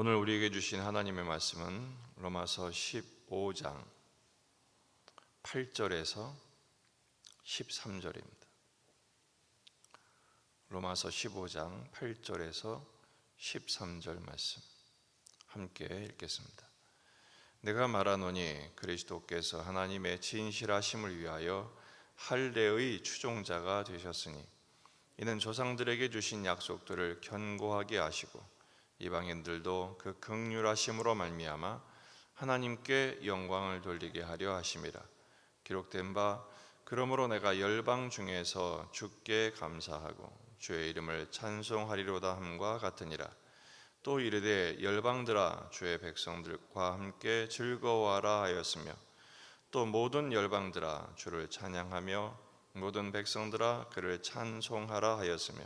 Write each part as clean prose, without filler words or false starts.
오늘 우리에게 주신 하나님의 말씀은 로마서 15장 8절에서 13절입니다. 로마서 15장 8절에서 13절 말씀 함께 읽겠습니다. 내가 말하노니 그리스도께서 하나님의 진실하심을 위하여 할례의 추종자가 되셨으니 이는 조상들에게 주신 약속들을 견고하게 하시고 이방인들도 그 긍휼하심으로 말미암아 하나님께 영광을 돌리게 하려 하심이라. 기록된 바 그러므로 내가 열방 중에서 주께 감사하고 주의 이름을 찬송하리로다 함과 같으니라. 또 이르되 열방들아 주의 백성들과 함께 즐거워하라 하였으며 또 모든 열방들아 주를 찬양하며 모든 백성들아 그를 찬송하라 하였으며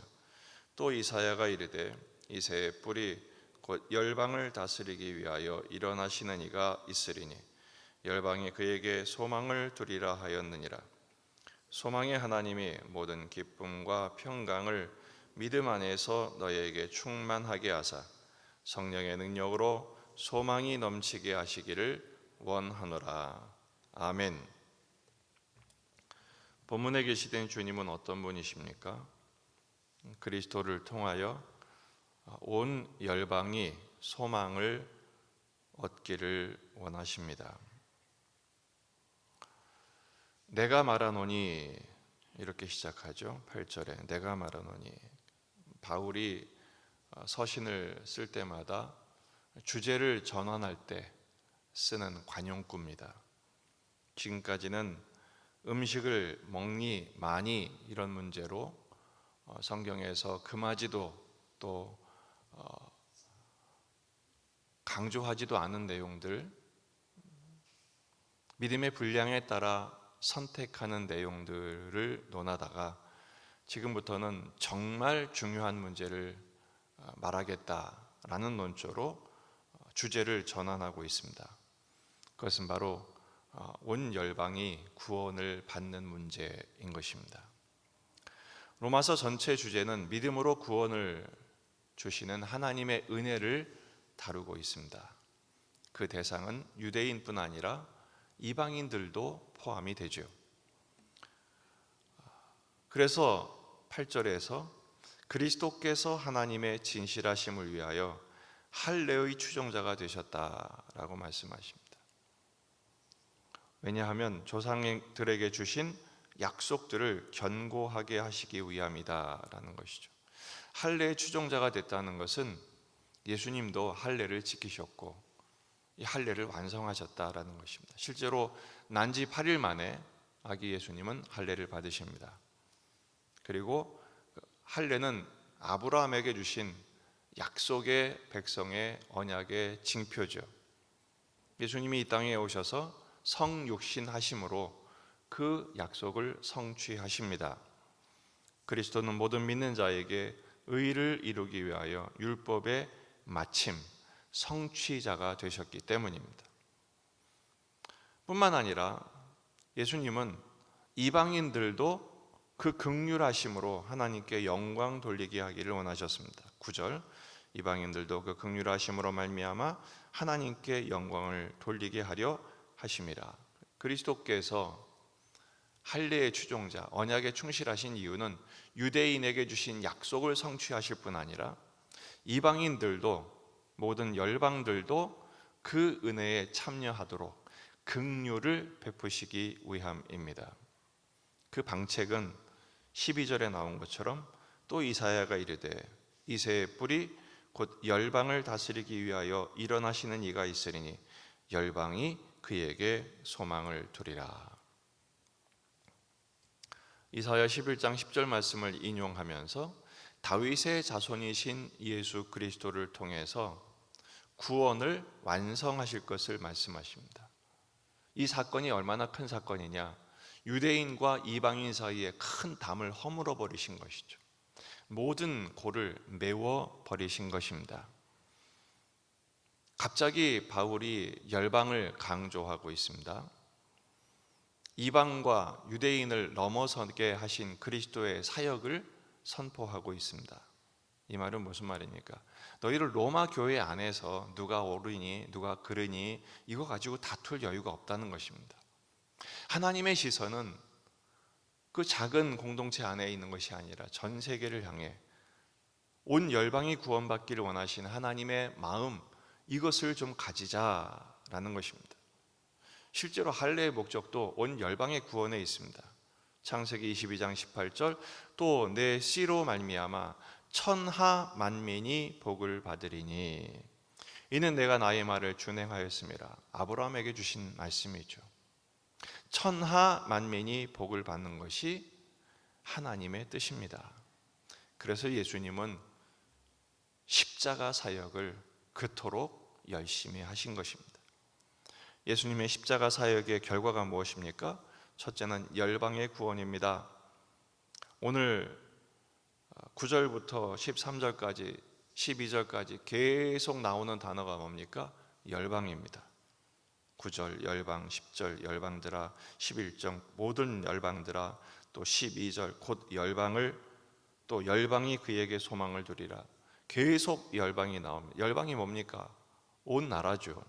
또 이사야가 이르되 이새의 뿔이 곧 열방을 다스리기 위하여 일어나시는 이가 있으리니 열방이 그에게 소망을 두리라 하였느니라. 소망의 하나님이 모든 기쁨과 평강을 믿음 안에서 너희에게 충만하게 하사 성령의 능력으로 소망이 넘치게 하시기를 원하노라. 아멘. 본문에 계시된 주님은 어떤 분이십니까? 그리스도를 통하여 온 열방이 소망을 얻기를 원하십니다. 내가 말하노니 이렇게 시작하죠. 8절에 내가 말하노니. 바울이 서신을 쓸 때마다 주제를 전환할 때 쓰는 관용구입니다. 지금까지는 음식을 먹니 마니 이런 문제로 성경에서 금하지도 또 강조하지도 않은 내용들, 믿음의 분량에 따라 선택하는 내용들을 논하다가 지금부터는 정말 중요한 문제를 말하겠다라는 논조로 주제를 전환하고 있습니다. 그것은 바로 온 열방이 구원을 받는 문제인 것입니다. 로마서 전체 주제는 믿음으로 구원을 주시는 하나님의 은혜를 다루고 있습니다. 그 대상은 유대인뿐 아니라 이방인들도 포함이 되죠. 그래서 8절에서 그리스도께서 하나님의 진실하심을 위하여 할례의 추종자가 되셨다라고 말씀하십니다. 왜냐하면 조상들에게 주신 약속들을 견고하게 하시기 위함이다라는 것이죠. 할례의 추종자가 됐다는 것은 예수님도 할례를 지키셨고 이 할례를 완성하셨다라는 것입니다. 실제로 난지 8일 만에 아기 예수님은 할례를 받으십니다. 그리고 할례는 아브라함에게 주신 약속의 백성의 언약의 징표죠. 예수님이 이 땅에 오셔서 성육신하심으로 그 약속을 성취하십니다. 그리스도는 모든 믿는 자에게 의를 이루기 위하여 율법의 마침, 성취자가 되셨기 때문입니다. 뿐만 아니라 예수님은 이방인들도 그 긍휼하심으로 하나님께 영광 돌리게 하기를 원하셨습니다. 9절 이방인들도 그 긍휼하심으로 말미암아 하나님께 영광을 돌리게 하려 하심이라. 그리스도께서 할례의 추종자, 언약에 충실하신 이유는 유대인에게 주신 약속을 성취하실 뿐 아니라 이방인들도 모든 열방들도 그 은혜에 참여하도록 긍휼을 베푸시기 위함입니다. 그 방책은 12절에 나온 것처럼 또 이사야가 이르되 이새의 뿔이 곧 열방을 다스리기 위하여 일어나시는 이가 있으리니 열방이 그에게 소망을 두리라. 이사야 11장 10절 말씀을 인용하면서 다윗의 자손이신 예수 그리스도를 통해서 구원을 완성하실 것을 말씀하십니다. 이 사건이 얼마나 큰 사건이냐? 유대인과 이방인 사이에 큰 담을 허물어 버리신 것이죠. 모든 골을 메워 버리신 것입니다. 갑자기 바울이 열방을 강조하고 있습니다. 이방과 유대인을 넘어서게 하신 그리스도의 사역을 선포하고 있습니다. 이 말은 무슨 말입니까? 너희를 로마 교회 안에서 누가 옳으니 누가 그르니 이거 가지고 다툴 여유가 없다는 것입니다. 하나님의 시선은 그 작은 공동체 안에 있는 것이 아니라 전 세계를 향해 온 열방이 구원받기를 원하시는 하나님의 마음, 이것을 좀 가지자라는 것입니다. 실제로 할례의 목적도 온 열방의 구원에 있습니다. 창세기 22장 18절, 또 내 씨로 말미암아 천하 만민이 복을 받으리니 이는 내가 나의 말을 준행하였음이라. 아브라함에게 주신 말씀이죠. 천하 만민이 복을 받는 것이 하나님의 뜻입니다. 그래서 예수님은 십자가 사역을 그토록 열심히 하신 것입니다. 예수님의 십자가 사역의 결과가 무엇입니까? 첫째는 열방의 구원입니다. 오늘 9절부터 13절까지 12절까지 계속 나오는 단어가 뭡니까? 열방입니다. 9절 열방, 10절 열방들아, 11절 모든 열방들아, 또 12절 곧 열방을, 또 열방이 그에게 소망을 두리라. 계속 열방이 나옵니다. 열방이 뭡니까? 온 나라죠.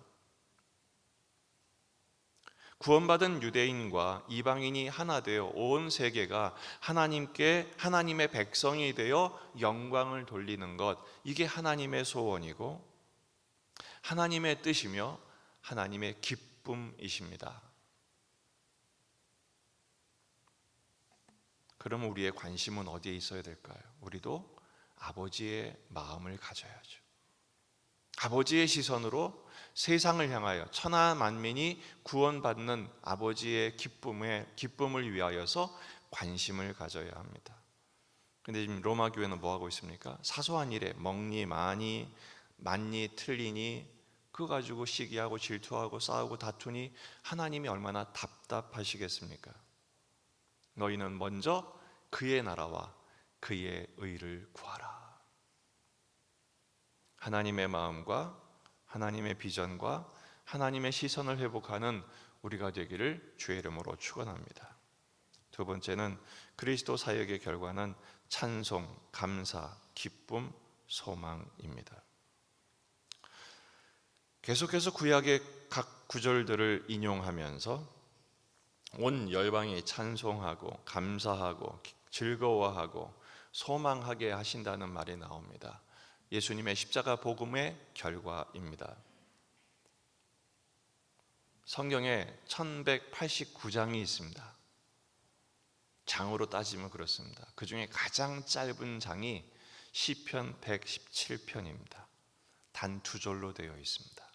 구원받은 유대인과 이방인이 하나 되어 온 세계가 하나님께, 하나님의 백성이 되어 영광을 돌리는 것, 이게 하나님의 소원이고 하나님의 뜻이며 하나님의 기쁨이십니다. 그럼 우리의 관심은 어디에 있어야 될까요? 우리도 아버지의 마음을 가져야죠. 아버지의 시선으로 세상을 향하여 천하 만민이 구원받는 아버지의 기쁨을 위하여서 관심을 가져야 합니다. 그런데 지금 로마 교회는 뭐 하고 있습니까? 사소한 일에 먹니 마니 맞니 틀리니 그거 가지고 시기하고 질투하고 싸우고 다투니 하나님이 얼마나 답답하시겠습니까? 너희는 먼저 그의 나라와 그의 의를 구하라. 하나님의 마음과 하나님의 비전과 하나님의 시선을 회복하는 우리가 되기를 주의 이름으로 축원합니다. 두 번째는 그리스도 사역의 결과는 찬송, 감사, 기쁨, 소망입니다. 계속해서 구약의 각 구절들을 인용하면서 온 열방이 찬송하고 감사하고 즐거워하고 소망하게 하신다는 말이 나옵니다. 예수님의 십자가 복음의 결과입니다. 성경에 1189장이 있습니다. 장으로 따지면 그렇습니다. 그 중에 가장 짧은 장이 시편 117편입니다. 단 두 절로 되어 있습니다.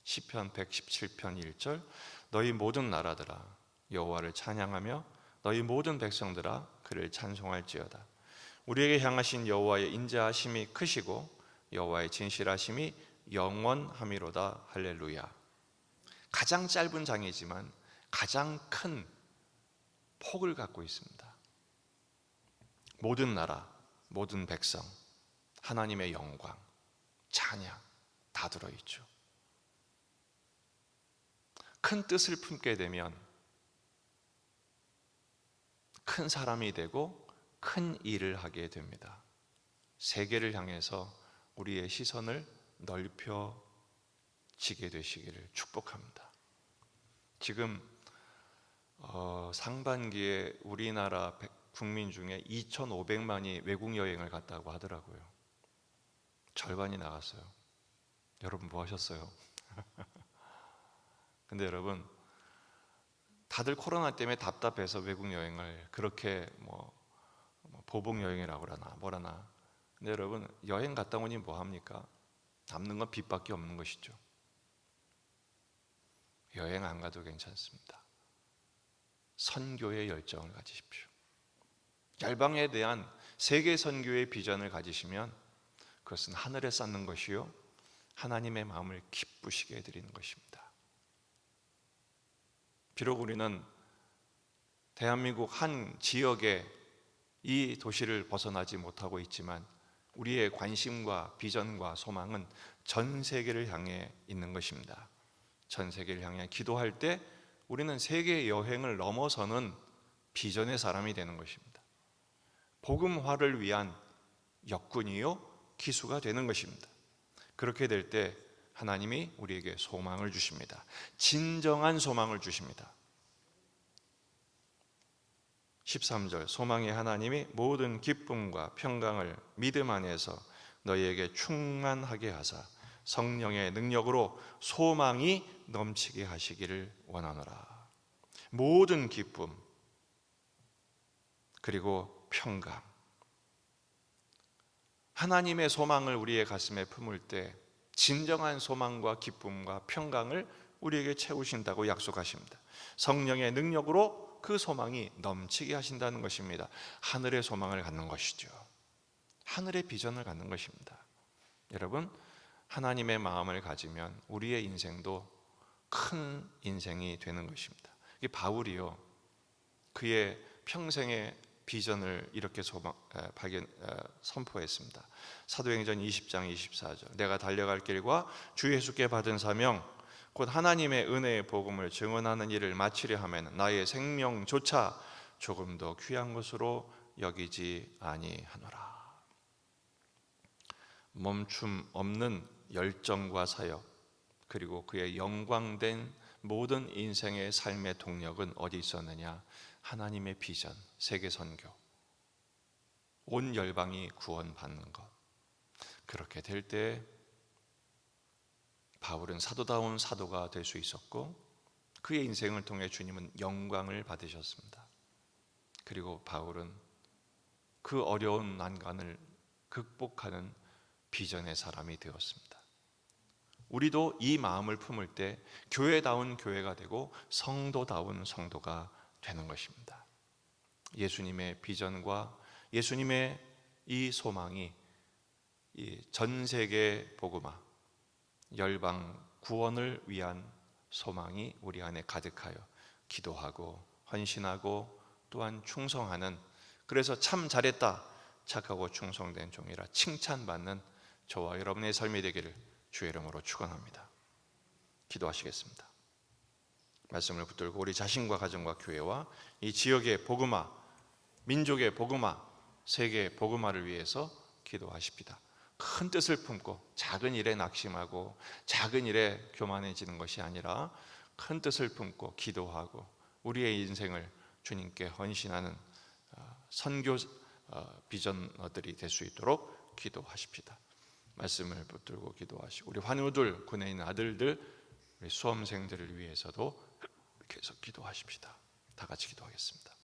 시편 117편 1절, 너희 모든 나라들아 여호와를 찬양하며 너희 모든 백성들아 그를 찬송할지어다. 우리에게 향하신 여호와의 인자하심이 크시고 여호와의 진실하심이 영원함이로다. 할렐루야. 가장 짧은 장이지만 가장 큰 폭을 갖고 있습니다. 모든 나라, 모든 백성, 하나님의 영광, 찬양 다 들어있죠. 큰 뜻을 품게 되면 큰 사람이 되고 큰 일을 하게 됩니다. 세계를 향해서 우리의 시선을 넓혀지게 되시기를 축복합니다. 지금 상반기에 우리나라 국민 중에 2,500만이 외국 여행을 갔다고 하더라고요. 절반이 나갔어요. 여러분 뭐 하셨어요? 근데 여러분, 다들 코로나 때문에 답답해서 외국 여행을 그렇게 보복 여행이라고 그러나 뭐라나. 근데 여러분, 여행 갔다 오니 뭐 합니까? 남는 건 빚밖에 없는 것이죠. 여행 안 가도 괜찮습니다. 선교의 열정을 가지십시오. 열방에 대한 세계 선교의 비전을 가지시면 그것은 하늘에 쌓는 것이요 하나님의 마음을 기쁘시게 해드리는 것입니다. 비록 우리는 대한민국 한 지역에 이 도시를 벗어나지 못하고 있지만 우리의 관심과 비전과 소망은 전 세계를 향해 있는 것입니다. 전 세계를 향해 기도할 때 우리는 세계 여행을 넘어서는 비전의 사람이 되는 것입니다. 복음화를 위한 역군이요 기수가 되는 것입니다. 그렇게 될 때 하나님이 우리에게 소망을 주십니다. 진정한 소망을 주십니다. 13절 소망의 하나님이 모든 기쁨과 평강을 믿음 안에서 너희에게 충만하게 하사 성령의 능력으로 소망이 넘치게 하시기를 원하노라. 모든 기쁨 그리고 평강, 하나님의 소망을 우리의 가슴에 품을 때 진정한 소망과 기쁨과 평강을 우리에게 채우신다고 약속하십니다. 성령의 능력으로 그 소망이 넘치게 하신다는 것입니다. 하늘의 소망을 갖는 것이죠. 하늘의 비전을 갖는 것입니다. 여러분, 하나님의 마음을 가지면 우리의 인생도 큰 인생이 되는 것입니다. 이 바울이요, 그의 평생의 비전을 이렇게 선포했습니다. 사도행전 20장 24절 내가 달려갈 길과 주 예수께 받은 사명 곧 하나님의 은혜의 복음을 증언하는 일을 마치려 하면 나의 생명조차 조금 더 귀한 것으로 여기지 아니하노라. 멈춤 없는 열정과 사역 그리고 그의 영광된 모든 인생의 삶의 동력은 어디 있었느냐? 하나님의 비전, 세계 선교, 온 열방이 구원받는 것. 그렇게 될 때 바울은 사도다운 사도가 될 수 있었고 그의 인생을 통해 주님은 영광을 받으셨습니다. 그리고 바울은 그 어려운 난관을 극복하는 비전의 사람이 되었습니다. 우리도 이 마음을 품을 때 교회다운 교회가 되고 성도다운 성도가 되는 것입니다. 예수님의 비전과 예수님의 이 소망이 전 세계 복음화, 열방 구원을 위한 소망이 우리 안에 가득하여 기도하고 헌신하고 또한 충성하는, 그래서 참 잘했다, 착하고 충성된 종이라 칭찬받는 저와 여러분의 삶이 되기를 주의 이름으로 축원합니다. 기도하시겠습니다. 말씀을 붙들고 우리 자신과 가정과 교회와 이 지역의 복음화, 민족의 복음화, 세계의 복음화를 위해서 기도하십시다. 큰 뜻을 품고 작은 일에 낙심하고 작은 일에 교만해지는 것이 아니라 큰 뜻을 품고 기도하고 우리의 인생을 주님께 헌신하는 선교 비전어들이 될 수 있도록 기도하십시다. 말씀을 붙들고 기도하시고 우리 환우들, 군에 있는 아들들, 우리 수험생들을 위해서도 계속 기도하십시다. 다 같이 기도하겠습니다.